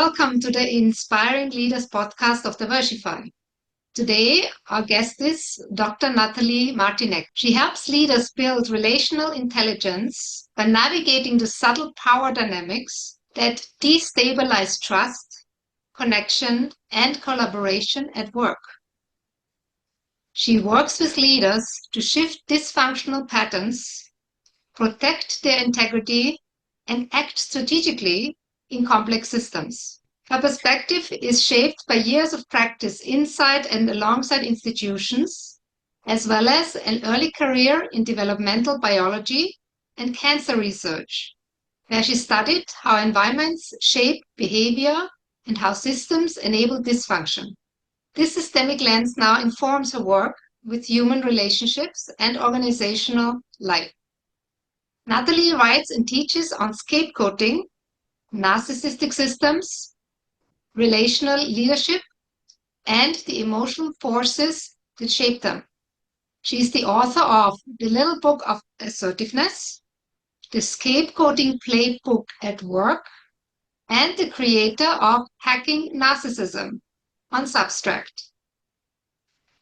welcome to the Inspiring Leaders podcast of Diversify. Today, our guest is Dr. Natalie Martinek. She helps leaders build relational intelligence by navigating the subtle power dynamics that destabilize trust, connection, and collaboration at work. She works with leaders to shift dysfunctional patterns, protect their integrity, and act strategically in complex systems. Her perspective is shaped by years of practice inside and alongside institutions, as well as an early career in developmental biology and cancer research, where she studied how environments shape behavior and how systems enable dysfunction. This systemic lens now informs her work with human relationships and organizational life. Natalie writes and teaches on scapegoating, narcissistic systems, relational leadership, and the emotional forces that shape them. She is the author of The Little Book of Assertiveness, The Scapegoating Playbook at Work, and the creator of Hacking Narcissism on Substract.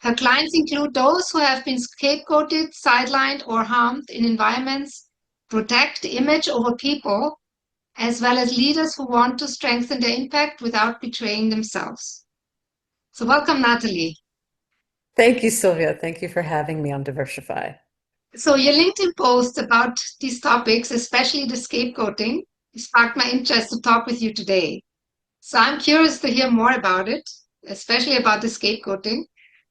Her clients include those who have been scapegoated, sidelined, or harmed in environments, protect image over people, as well as leaders who want to strengthen their impact without betraying themselves. So welcome, Natalie. Thank you, Sylvia. Thank you for having me on Diversify. So your LinkedIn post about these topics, especially the scapegoating, sparked my interest to talk with you today. So I'm curious to hear more about it, especially about the scapegoating.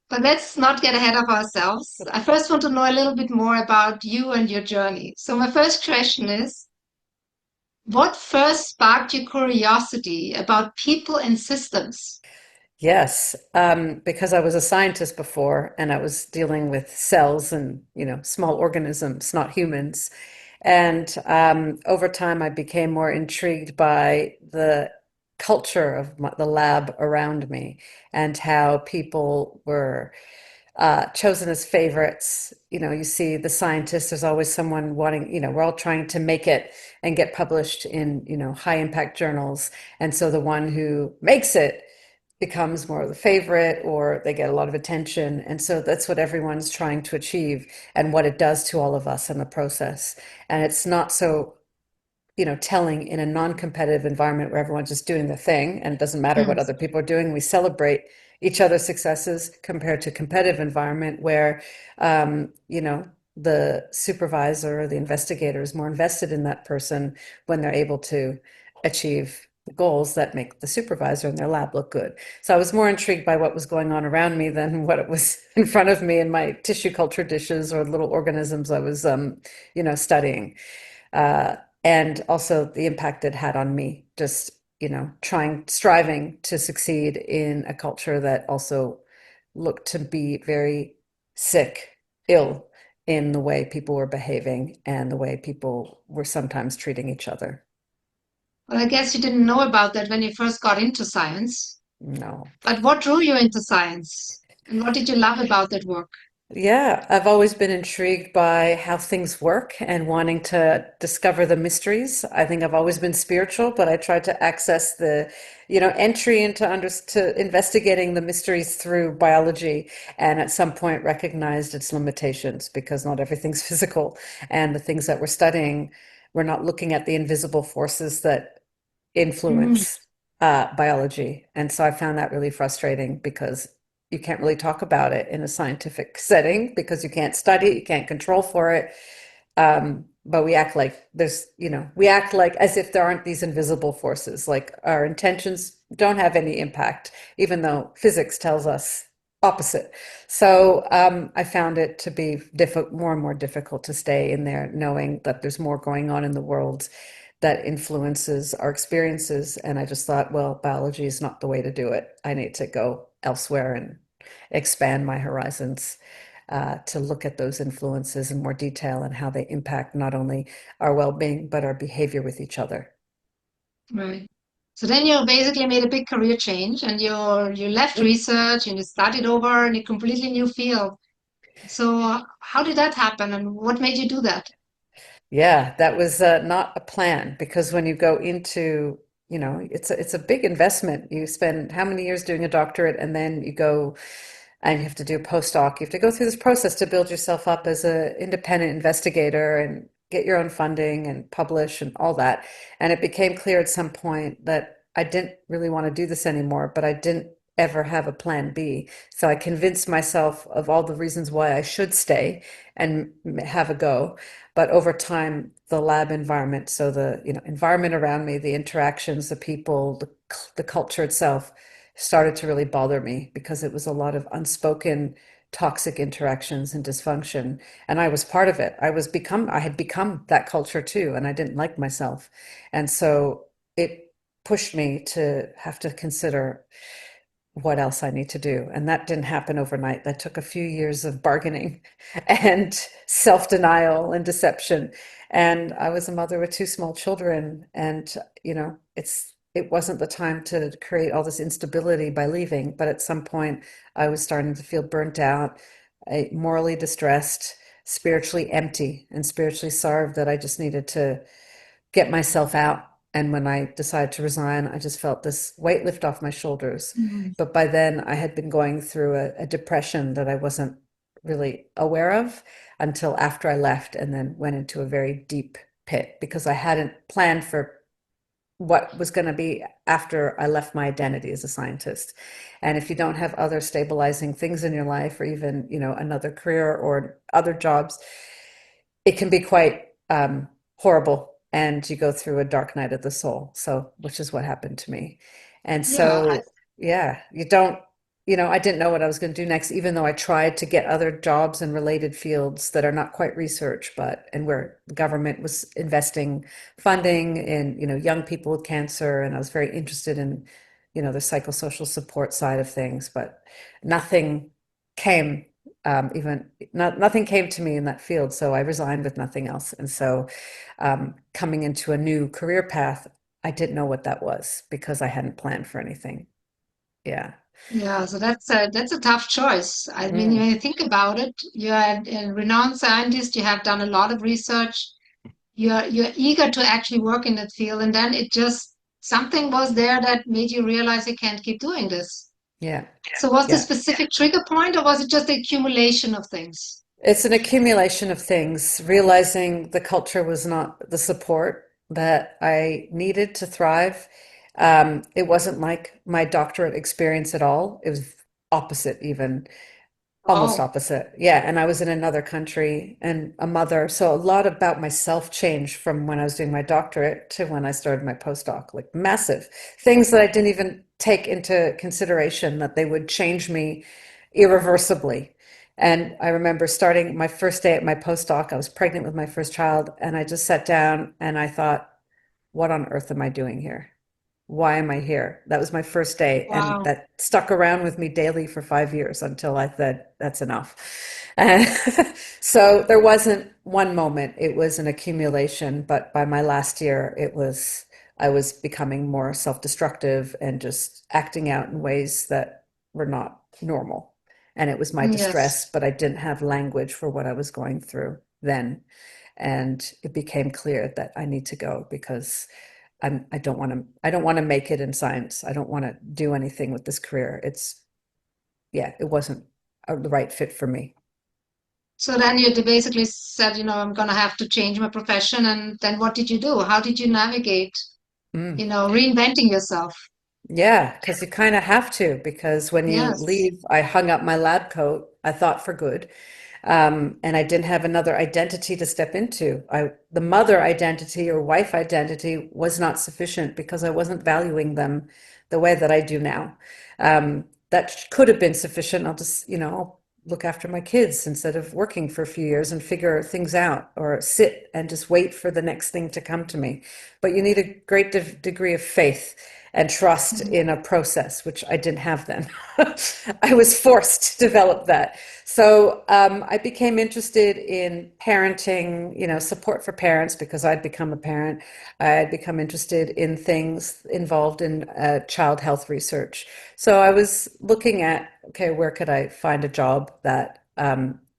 But let's not get ahead of ourselves. I first want to know a little bit more about you and your journey. So my first question is, what first sparked your curiosity about people and systems? Yes, because I was a scientist before and I was dealing with cells and, small organisms, not humans. And over time, I became more intrigued by the culture of the lab around me and how people were chosen as favorites. You see the scientists, there's always someone wanting, we're all trying to make it and get published in, high impact journals. And so the one who makes it becomes more of the favorite or they get a lot of attention. And so that's what everyone's trying to achieve and what it does to all of us in the process. And it's not so telling in a non-competitive environment where everyone's just doing the thing and it doesn't matter what other people are doing. We celebrate each other's successes compared to competitive environment where, the supervisor or the investigator is more invested in that person when they're able to achieve the goals that make the supervisor and their lab look good. So I was more intrigued by what was going on around me than what it was in front of me in my tissue culture dishes or little organisms I was, studying. Uh, and also the impact it had on me, just, striving to succeed in a culture that also looked to be very sick, ill in the way people were behaving and the way people were sometimes treating each other. Well, I guess you didn't know about that when you first got into science. No. But what drew you into science? And what did you love about that work? Yeah, I've always been intrigued by how things work and wanting to discover the mysteries. I think I've always been spiritual, but I tried to access the, entry into to investigating the mysteries through biology, and at some point recognized its limitations because not everything's physical, and the things that we're studying, we're not looking at the invisible forces that Mm, influence biology. And so I found that really frustrating because you can't really talk about it in a scientific setting because you can't study it, you can't control for it. But we act like we act like as if there aren't these invisible forces, like our intentions don't have any impact, even though physics tells us opposite. So I found it to be more and more difficult to stay in there, knowing that there's more going on in the world that influences our experiences. And I just thought, well, biology is not the way to do it. I need to go elsewhere and expand my horizons to look at those influences in more detail and how they impact not only our well-being, but our behavior with each other. right. So then you basically made a big career change and you left research and you started over in a completely new field. So how did that happen and what made you do that? Yeah, that was not a plan because when you go into it's a big investment. You spend how many years doing a doctorate, and then you go and you have to do a postdoc. You have to go through this process to build yourself up as an independent investigator and get your own funding and publish and all that. And it became clear at some point that I didn't really want to do this anymore, but I didn't ever have a plan B. So I convinced myself of all the reasons why I should stay and have a go. But over time, the lab environment, so the environment around me, the interactions, the people, the culture itself, started to really bother me because it was a lot of unspoken toxic interactions and dysfunction, and I was part of it. I had become that culture too, and I didn't like myself. And so it pushed me to have to consider what else I need to do. And that didn't happen overnight. That took a few years of bargaining and self-denial and deception. And I was a mother with two small children, and it wasn't the time to create all this instability by leaving. But at some point, I was starting to feel burnt out, morally distressed, spiritually empty, and spiritually starved, that I just needed to get myself out. And when I decided to resign, I just felt this weight lift off my shoulders. Mm. But by then, I had been going through a depression that I wasn't really aware of until after I left, and then went into a very deep pit because I hadn't planned for what was going to be after I left my identity as a scientist. And if you don't have other stabilizing things in your life, or even, another career or other jobs, it can be quite horrible, and you go through a dark night of the soul. So, which is what happened to me. And Yeah, so, yeah, I didn't know what I was going to do next, even though I tried to get other jobs in related fields that are not quite research, and where the government was investing funding in, young people with cancer. And I was very interested in, the psychosocial support side of things, but nothing came even nothing came to me in that field, so I resigned with nothing else. And so, coming into a new career path, I didn't know what that was because I hadn't planned for anything. Yeah. yeah. So that's a tough choice. I mean, Mm, when you think about it, you're a renowned scientist. You have done a lot of research. You're eager to actually work in that field, and then it just something was there that made you realize you can't keep doing this. yeah. So was the Yeah. specific trigger point, or was it just the accumulation of things? It's an accumulation of things, realizing the culture was not the support that I needed to thrive. It wasn't like my doctorate experience at all. It was opposite, even. Almost Oh, opposite. Yeah. And I was in another country and a mother. So a lot about myself changed from when I was doing my doctorate to when I started my postdoc, like massive things that I didn't even take into consideration, that they would change me irreversibly. And I remember starting my first day at my postdoc, I was pregnant with my first child, and I just sat down and I thought, what on earth am I doing here? Why am I here? That was my first day, and wow. that stuck around with me daily for 5 years until I said, that's enough. And so there wasn't one moment, it was an accumulation. But by my last year, I was becoming more self-destructive and just acting out in ways that were not normal. And it was my Yes. distress, but I didn't have language for what I was going through then. And it became clear that I need to go because I don't want to make it in science. I don't want to do anything with this career. Yeah, it wasn't the right fit for me. So then you basically said, I'm going to have to change my profession. And then what did you do? How did you navigate, Mm. reinventing yourself? Yeah, because you kind of have to, because when you Yes. leave, I hung up my lab coat, I thought for good. And I didn't have another identity to step into. The mother identity or wife identity was not sufficient because I wasn't valuing them the way that I do now. That could have been sufficient. I'll just, I'll look after my kids instead of working for a few years and figure things out, or sit and just wait for the next thing to come to me. But you need a great degree of faith and trust Mhm. in a process, which I didn't have then. I was forced to develop that. So I became interested in parenting, support for parents, because I'd become a parent. I had become interested in things involved in child health research. So I was looking at, okay, where could I find a job that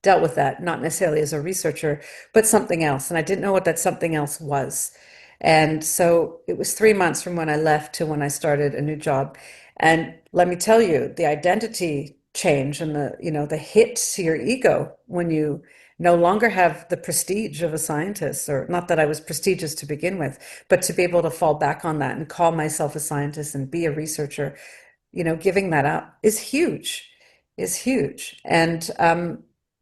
dealt with that, not necessarily as a researcher, but something else. And I didn't know what that something else was. And so it was 3 months from when I left to when I started a new job. And let me tell you, the identity change and the hit to your ego when you no longer have the prestige of a scientist, or not that I was prestigious to begin with, but to be able to fall back on that and call myself a scientist and be a researcher, giving that up is huge. And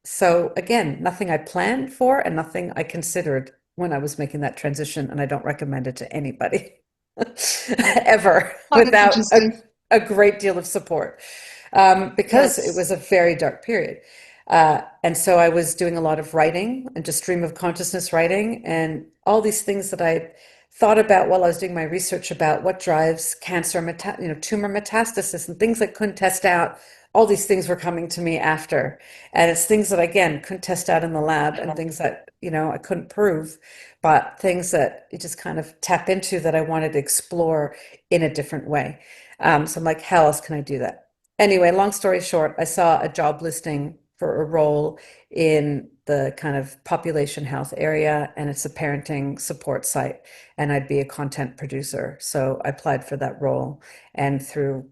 so again, nothing I planned for and nothing I considered when I was making that transition, and I don't recommend it to anybody ever Oh, that's without interesting. a great deal of support, because it Yes. was a very dark period. And so I was doing a lot of writing and just stream of consciousness writing and all these things that I thought about while I was doing my research about what drives cancer, tumor metastasis and things I couldn't test out. All these things were coming to me after. And it's things that, again, couldn't test out in the lab and things that, I couldn't prove, but things that you just kind of tap into that I wanted to explore in a different way. So I'm like, how else can I do that? Anyway, long story short, I saw a job listing for a role in the kind of population health area, and it's a parenting support site, and I'd be a content producer. So I applied for that role, and through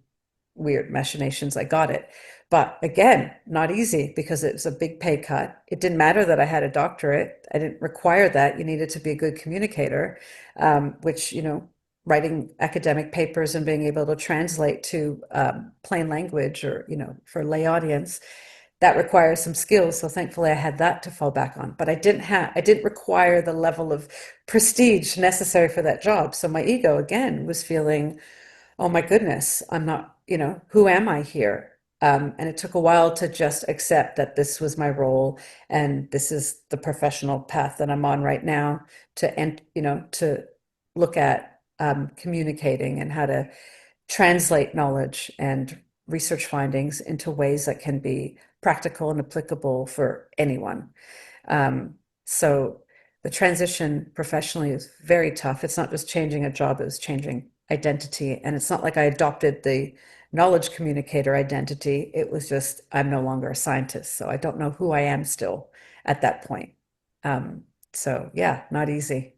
weird machinations, I got it. But again, not easy because it was a big pay cut. It didn't matter that I had a doctorate. I didn't require that. You needed to be a good communicator, which, writing academic papers and being able to translate to plain language or, for lay audience, that requires some skills. So thankfully I had that to fall back on. But I didn't require the level of prestige necessary for that job. So my ego again was feeling, oh my goodness, I'm not, who am I here? And it took a while to just accept that this was my role and this is the professional path that I'm on right now to look at communicating and how to translate knowledge and research findings into ways that can be practical and applicable for anyone. Um, so the transition professionally is very tough. It's not just changing a job, it was changing identity. And it's not like I adopted the knowledge communicator identity. It was just, I'm no longer a scientist. So I don't know who I am still at that point. Um, so yeah, not easy.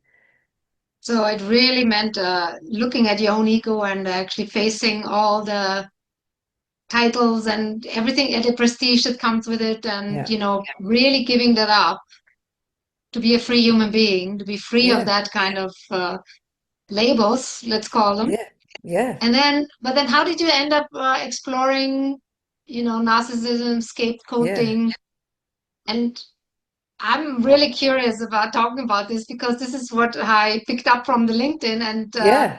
So it really meant looking at your own ego and actually facing all the titles and everything and the prestige that comes with it, and Yeah. really giving that up to be a free human being, to be free of Yeah. that kind of labels, let's call them. Yeah. Yeah. But then how did you end up exploring, narcissism, Yeah. scapegoating? And I'm really curious about talking about this because this is what I picked up from the LinkedIn, and Yeah.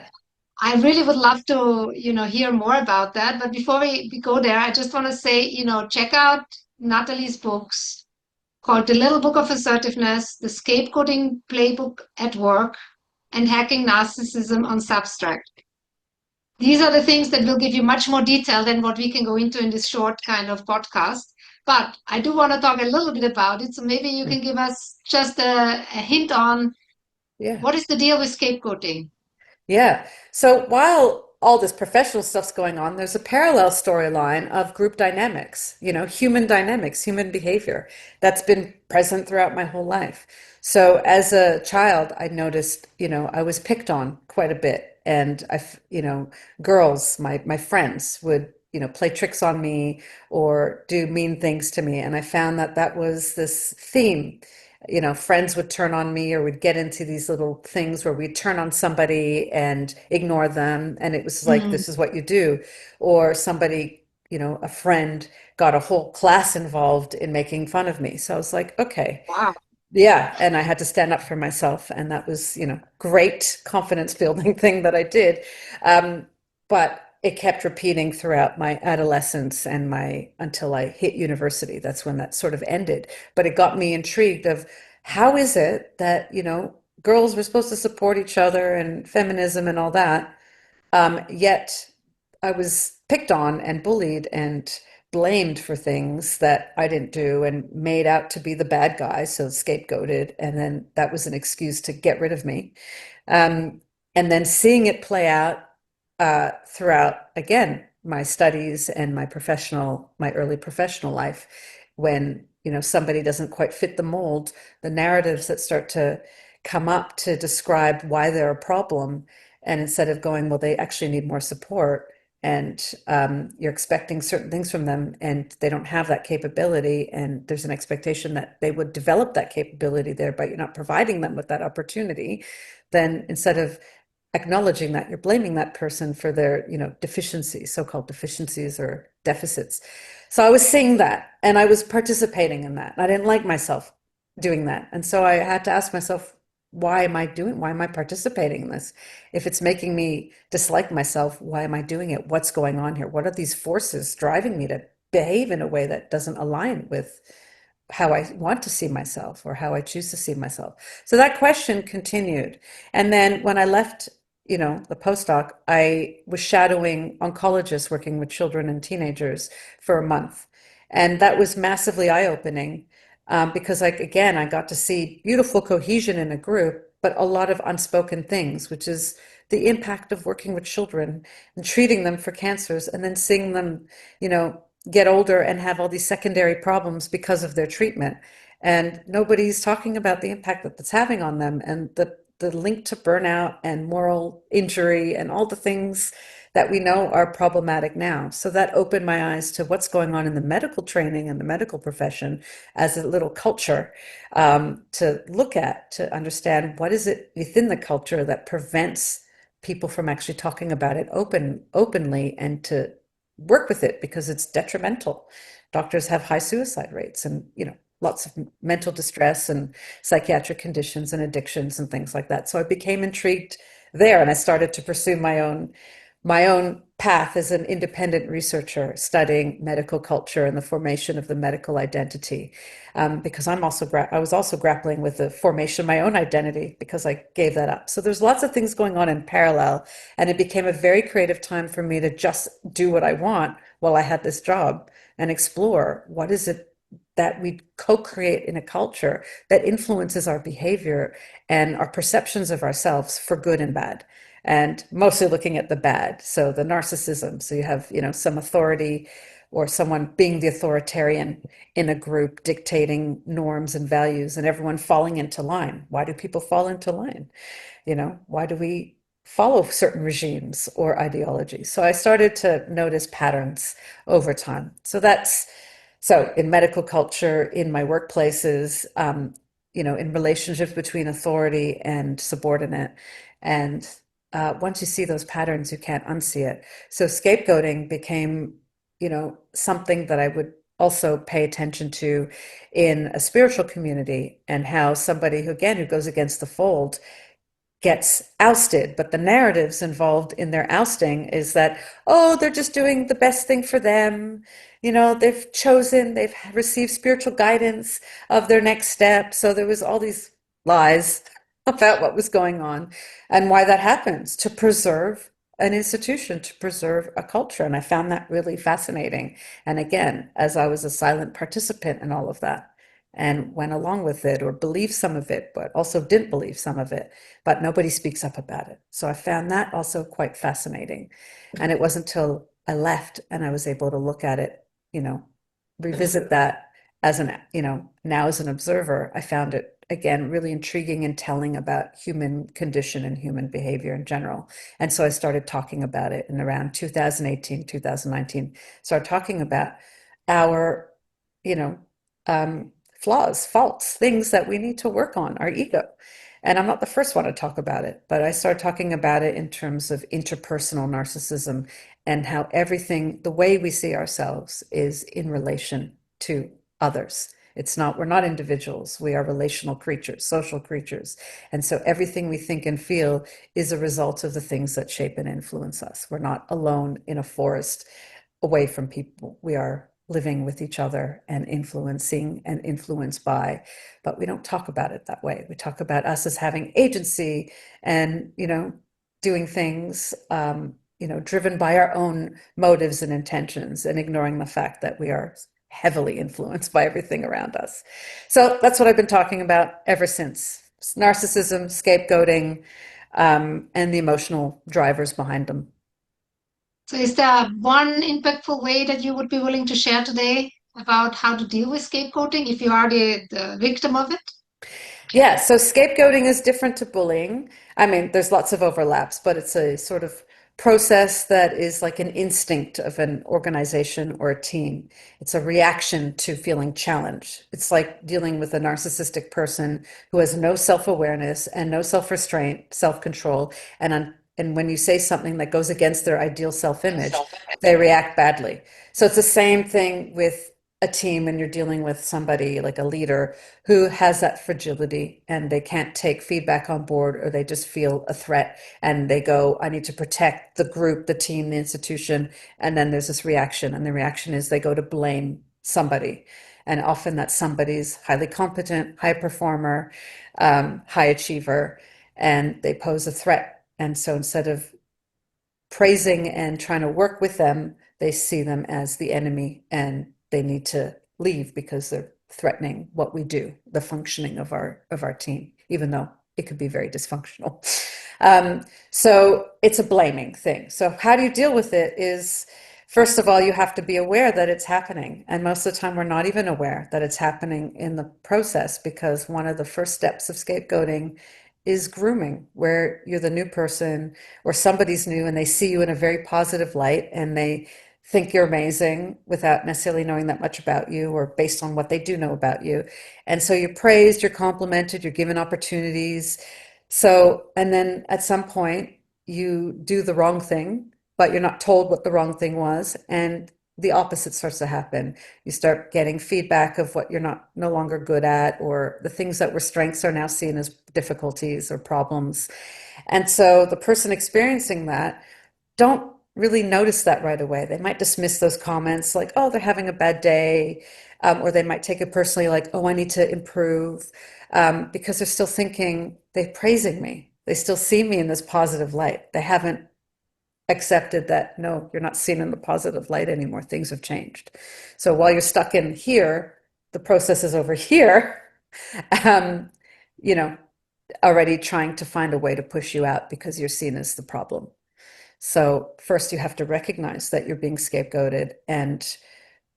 I really would love to, hear more about that. But before we go there, I just want to say, check out Natalie's books called The Little Book of Assertiveness, The Scapegoating Playbook at Work, and Hacking Narcissism on Substract. These are the things that will give you much more detail than what we can go into in this short kind of podcast. But I do want to talk a little bit about it. So maybe you Mm. can give us just a hint on Yeah. what is the deal with scapegoating? Yeah. So while all this professional stuff's going on, there's a parallel storyline of group dynamics, human dynamics, human behavior that's been present throughout my whole life. So as a child, I noticed, I was picked on quite a bit. And girls, my friends would, play tricks on me or do mean things to me. And I found that that was this theme. Friends would turn on me or we'd get into these little things where we'd turn on somebody and ignore them. And it was like, Mm, this is what you do. Or somebody, a friend got a whole class involved in making fun of me. So I was like, okay, wow. yeah, and I had to stand up for myself, and that was, great confidence building thing that I did. Um, but it kept repeating throughout my adolescence and my until I hit university. That's when that sort of ended. But it got me intrigued of how is it that, girls were supposed to support each other and feminism and all that, yet I was picked on and bullied and blamed for things that I didn't do and made out to be the bad guy, so scapegoated. And then that was an excuse to get rid of me. Um, and then seeing it play out throughout, again, my studies and my early professional life, when, somebody doesn't quite fit the mold, the narratives that start to come up to describe why they're a problem. And instead of going, well, they actually need more support, and you're expecting certain things from them, and they don't have that capability, and there's an expectation that they would develop that capability there, but you're not providing them with that opportunity, then instead of acknowledging that, you're blaming that person for their, deficiencies, so-called deficiencies or deficits. So I was seeing that, and I was participating in that. I didn't like myself doing that. And so I had to ask myself, why am I participating in this? If it's making me dislike myself, why am I doing it? What's going on here? What are these forces driving me to behave in a way that doesn't align with how I want to see myself or how I choose to see myself? So that question continued. And then when I left, the postdoc, I was shadowing oncologists working with children and teenagers for a month. And that was massively eye-opening, because, like, again, I got to see beautiful cohesion in a group, but a lot of unspoken things, which is the impact of working with children and treating them for cancers and then seeing them, you know, get older and have all these secondary problems because of their treatment. And nobody's talking about the impact that that's having on them, and the link to burnout and moral injury and all the things that we know are problematic now. So that opened my eyes to what's going on in the medical training and the medical profession as a little culture, to look at, to understand what is it within the culture that prevents people from actually talking about it openly, and to work with it because it's detrimental. Doctors have high suicide rates, and lots of mental distress and psychiatric conditions and addictions and things like that. So I became intrigued there, and I started to pursue my own path as an independent researcher studying medical culture and the formation of the medical identity, because I was also grappling with the formation of my own identity because I gave that up. So there's lots of things going on in parallel, and it became a very creative time for me to just do what I want while I had this job and explore what is it that we co-create in a culture that influences our behavior and our perceptions of ourselves for good and bad, and mostly looking at the bad. So the narcissism. So you have, some authority or someone being the authoritarian in a group, dictating norms and values, and everyone falling into line. Why do people fall into line? Why do we follow certain regimes or ideologies? So I started to notice patterns over time. So in medical culture, in my workplaces, in relationships between authority and subordinate. And once you see those patterns, you can't unsee it. So scapegoating became, something that I would also pay attention to in a spiritual community, and how somebody who goes against the fold gets ousted. But the narratives involved in their ousting is that, oh, they're just doing the best thing for them. They've received spiritual guidance of their next step. So there was all these lies about what was going on and why that happens to preserve an institution, to preserve a culture. And I found that really fascinating. And again, as I was a silent participant in all of that, and went along with it or believed some of it, but also didn't believe some of it, but nobody speaks up about it. So I found that also quite fascinating. And it wasn't until I left and I was able to look at it, you know, revisit that now as an observer, I found it again really intriguing and telling about human condition and human behavior in general. And so I started talking about it in around 2018, 2019, started talking about our, you know, flaws, faults, things that we need to work on, our ego. And I'm not the first one to talk about it, but I started talking about it in terms of interpersonal narcissism, and how everything, the way we see ourselves, is in relation to others. We're not individuals. We are relational creatures, social creatures. And so everything we think and feel is a result of the things that shape and influence us. We're not alone in a forest away from people. We are living with each other and influencing and influenced by, but we don't talk about it that way. We talk about us as having agency and, doing things, driven by our own motives and intentions, and ignoring the fact that we are heavily influenced by everything around us. So that's what I've been talking about ever since: narcissism, scapegoating, and the emotional drivers behind them. So, is there one impactful way that you would be willing to share today about how to deal with scapegoating if you are the victim of it? Yeah, so scapegoating is different to bullying. I mean, there's lots of overlaps, but it's a sort of process that is like an instinct of an organization or a team. It's a reaction to feeling challenged. It's like dealing with a narcissistic person who has no self-awareness and no self-restraint, self-control, and when you say something that goes against their ideal self-image, they react badly. So it's the same thing with a team and you're dealing with somebody like a leader who has that fragility and they can't take feedback on board or they just feel a threat and they go, I need to protect the group, the team, the institution. And then there's this reaction. And the reaction is they go to blame somebody. And often that somebody's highly competent, high performer, high achiever, and they pose a threat. And so instead of praising and trying to work with them, they see them as the enemy and they need to leave because they're threatening what we do, the functioning of our team, even though it could be very dysfunctional. So it's a blaming thing. So how do you deal with it is, first of all, you have to be aware that it's happening. And most of the time, we're not even aware that it's happening in the process because one of the first steps of scapegoating is grooming, where you're the new person or somebody's new and they see you in a very positive light and they think you're amazing without necessarily knowing that much about you or based on what they do know about you. And so you're praised, you're complimented, you're given opportunities. So, and then at some point you do the wrong thing, but you're not told what the wrong thing was. And the opposite starts to happen. You start getting feedback of what you're not no longer good at, or the things that were strengths are now seen as difficulties or problems. And so the person experiencing that don't really notice that right away. They might dismiss those comments like, oh, they're having a bad day. Or they might take it personally like, oh, I need to improve, because they're still thinking they're praising me. They still see me in this positive light. They haven't accepted that, no, you're not seen in the positive light anymore. Things have changed. So while you're stuck in here, the process is over here, um, you know, already trying to find a way to push you out because you're seen as the problem. So first you have to recognize that you're being scapegoated. And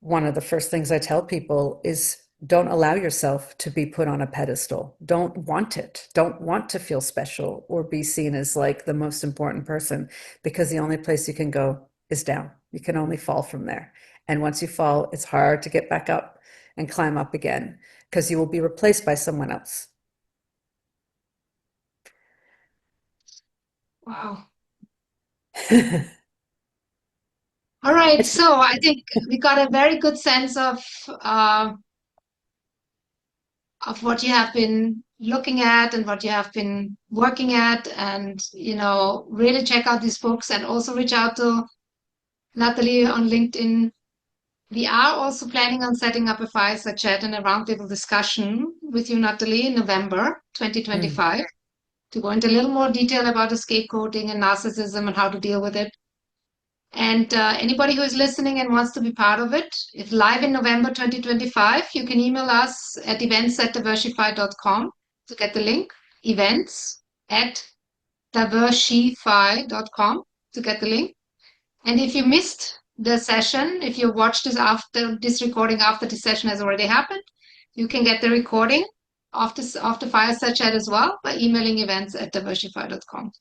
one of the first things I tell people is don't allow yourself to be put on a pedestal. Don't want it. Don't want to feel special or be seen as like the most important person, because the only place you can go is down. You can only fall from there. And once you fall, it's hard to get back up and climb up again because you will be replaced by someone else. Wow. All right. It's So I think we got a very good sense uh, of what you have been looking at and what you have been working at, and really check out these books and also reach out to Natalie on LinkedIn. We are also planning on setting up a fireside chat and a roundtable discussion with you, Natalie, in November mm, 2025 to go into a little more detail about the scapegoating and narcissism and how to deal with it. And anybody who is listening and wants to be part of it, if live in November 2025, you can email us at events@diversify.com to get the link. Events@diversify.com to get the link. And if you missed the session, if you watched this recording after the session has already happened, you can get the recording of the fireside chat as well by emailing events@diversify.com.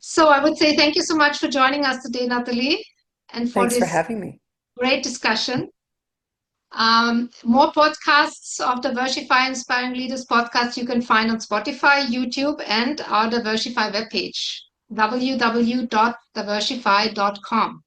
So I would say thank you so much for joining us today, Natalie, and for thanks for this having me. great discussion. More podcasts of Diversify Inspiring Leaders podcast you can find on Spotify, YouTube, and our Diversify webpage, www.diversify.com.